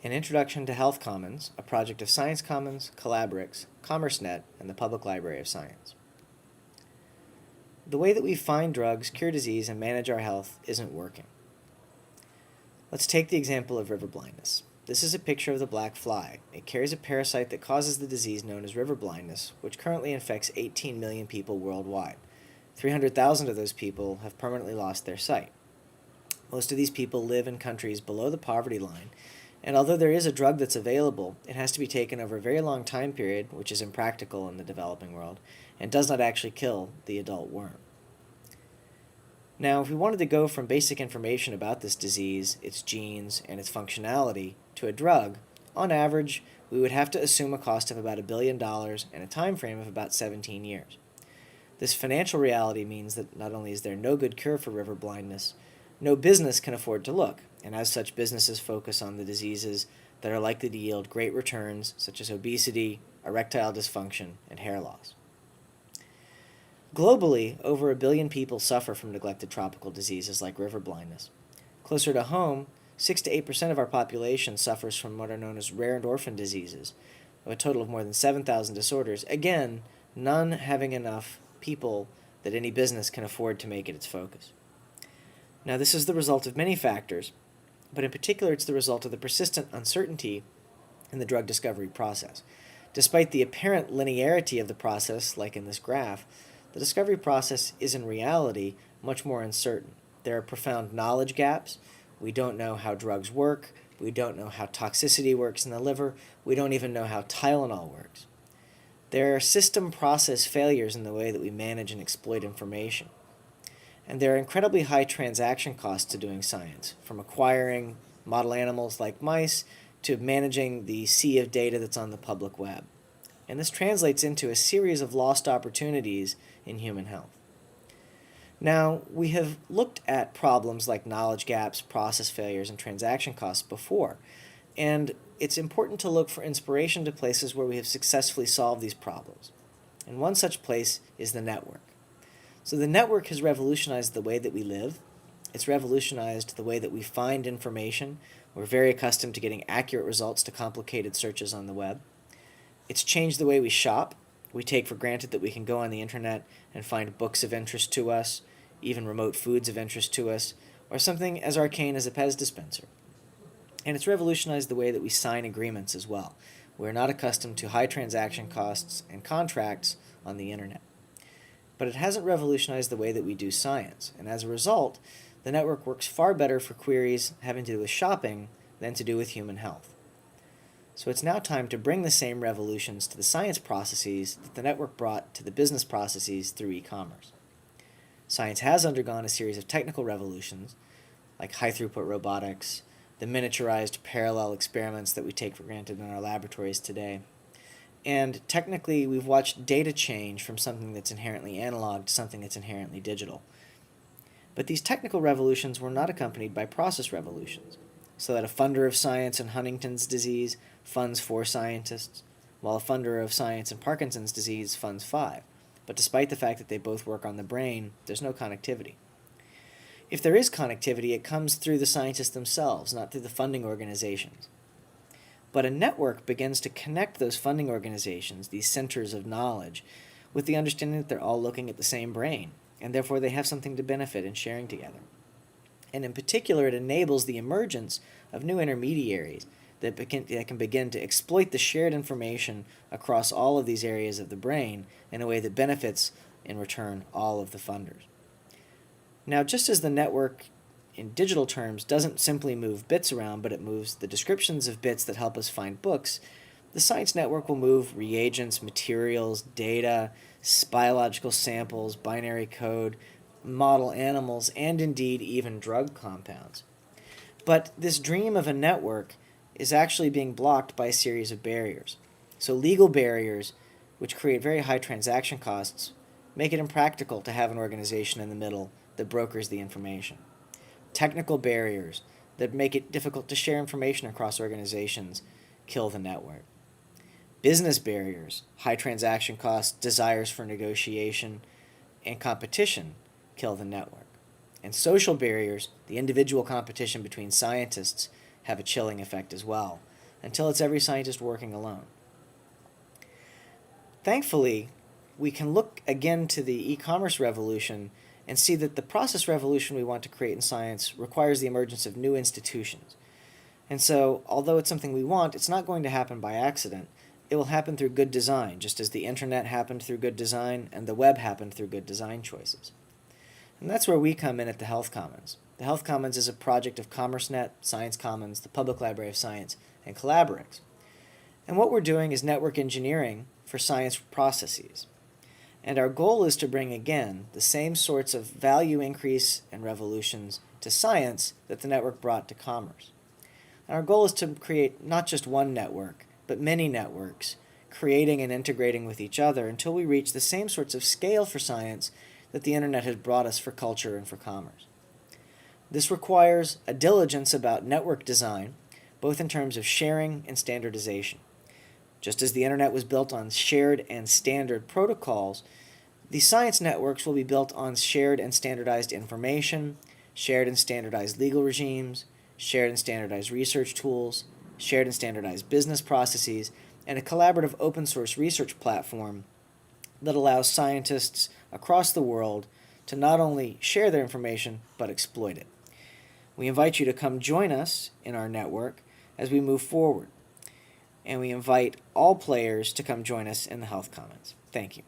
An Introduction to Health Commons, a project of Science Commons, Collaborix, CommerceNet, and the Public Library of Science. The way that we find drugs, cure disease, and manage our health isn't working. Let's take the example of river blindness. This is a picture of the black fly. It carries a parasite that causes the disease known as river blindness, which currently infects 18 million people worldwide. 300,000 of those people have permanently lost their sight. Most of these people live in countries below the poverty line, and although there is a drug that's available, it has to be taken over a very long time period, which is impractical in the developing world, and does not actually kill the adult worm. Now, if we wanted to go from basic information about this disease, its genes, and its functionality, to a drug, on average, we would have to assume a cost of about $1 billion and a time frame of about 17 years. This financial reality means that not only is there no good cure for river blindness, no business can afford to look, and as such, businesses focus on the diseases that are likely to yield great returns, such as obesity, erectile dysfunction, and hair loss. Globally, over 1 billion people suffer from neglected tropical diseases like river blindness. Closer to home, 6 to 8% of our population suffers from what are known as rare and orphan diseases, of a total of more than 7,000 disorders, again, none having enough people that any business can afford to make it its focus. Now, this is the result of many factors, but in particular, it's the result of the persistent uncertainty in the drug discovery process. Despite the apparent linearity of the process, like in this graph, the discovery process is in reality much more uncertain. There are profound knowledge gaps. We don't know how drugs work. We don't know how toxicity works in the liver. We don't even know how Tylenol works. There are system process failures in the way that we manage and exploit information. And there are incredibly high transaction costs to doing science, from acquiring model animals like mice to managing the sea of data that's on the public web. And this translates into a series of lost opportunities in human health. Now, we have looked at problems like knowledge gaps, process failures, and transaction costs before, and it's important to look for inspiration to places where we have successfully solved these problems. And one such place is the network. So the network has revolutionized the way that we live. It's revolutionized the way that we find information. We're very accustomed to getting accurate results to complicated searches on the web. It's changed the way we shop. We take for granted that we can go on the internet and find books of interest to us, even remote foods of interest to us, or something as arcane as a Pez dispenser. And it's revolutionized the way that we sign agreements as well. We're not accustomed to high transaction costs and contracts on the internet. But it hasn't revolutionized the way that we do science, and as a result, the network works far better for queries having to do with shopping than to do with human health. So it's now time to bring the same revolutions to the science processes that the network brought to the business processes through e-commerce. Science has undergone a series of technical revolutions, like high-throughput robotics, the miniaturized parallel experiments that we take for granted in our laboratories today. And technically, we've watched data change from something that's inherently analog to something that's inherently digital. But these technical revolutions were not accompanied by process revolutions, so that a funder of science in Huntington's disease funds 4 scientists, while a funder of science in Parkinson's disease funds 5. But despite the fact that they both work on the brain, there's no connectivity. If there is connectivity, it comes through the scientists themselves, not through the funding organizations. But a network begins to connect those funding organizations, these centers of knowledge, with the understanding that they're all looking at the same brain, and therefore they have something to benefit in sharing together. And in particular, it enables the emergence of new intermediaries that can begin to exploit the shared information across all of these areas of the brain in a way that benefits, in return, all of the funders. Now, just as the network in digital terms doesn't simply move bits around, but it moves the descriptions of bits that help us find books, the science network will move reagents, materials, data, biological samples, binary code, model animals, and indeed even drug compounds. But this dream of a network is actually being blocked by a series of barriers. So legal barriers, which create very high transaction costs, make it impractical to have an organization in the middle that brokers the information. Technical barriers that make it difficult to share information across organizations kill the network. Business barriers, high transaction costs, desires for negotiation, and competition kill the network. And social barriers, the individual competition between scientists, have a chilling effect as well. until it's every scientist working alone. Thankfully, we can look again to the e-commerce revolution and see that the process revolution we want to create in science requires the emergence of new institutions. And so, although it's something we want, it's not going to happen by accident. It will happen through good design, just as the internet happened through good design and the web happened through good design choices. And that's where we come in at the Health Commons. The Health Commons is a project of CommerceNet, Science Commons, the Public Library of Science, and Collaborix. And what we're doing is network engineering for science processes. And our goal is to bring again the same sorts of value increase and revolutions to science that the network brought to commerce. And our goal is to create not just one network, but many networks, creating and integrating with each other until we reach the same sorts of scale for science that the internet has brought us for culture and for commerce. This requires a diligence about network design, both in terms of sharing and standardization. Just as the internet was built on shared and standard protocols, the science networks will be built on shared and standardized information, shared and standardized legal regimes, shared and standardized research tools, shared and standardized business processes, and a collaborative open source research platform that allows scientists across the world to not only share their information, but exploit it. We invite you to come join us in our network as we move forward. And we invite all players to come join us in the Health Commons. Thank you.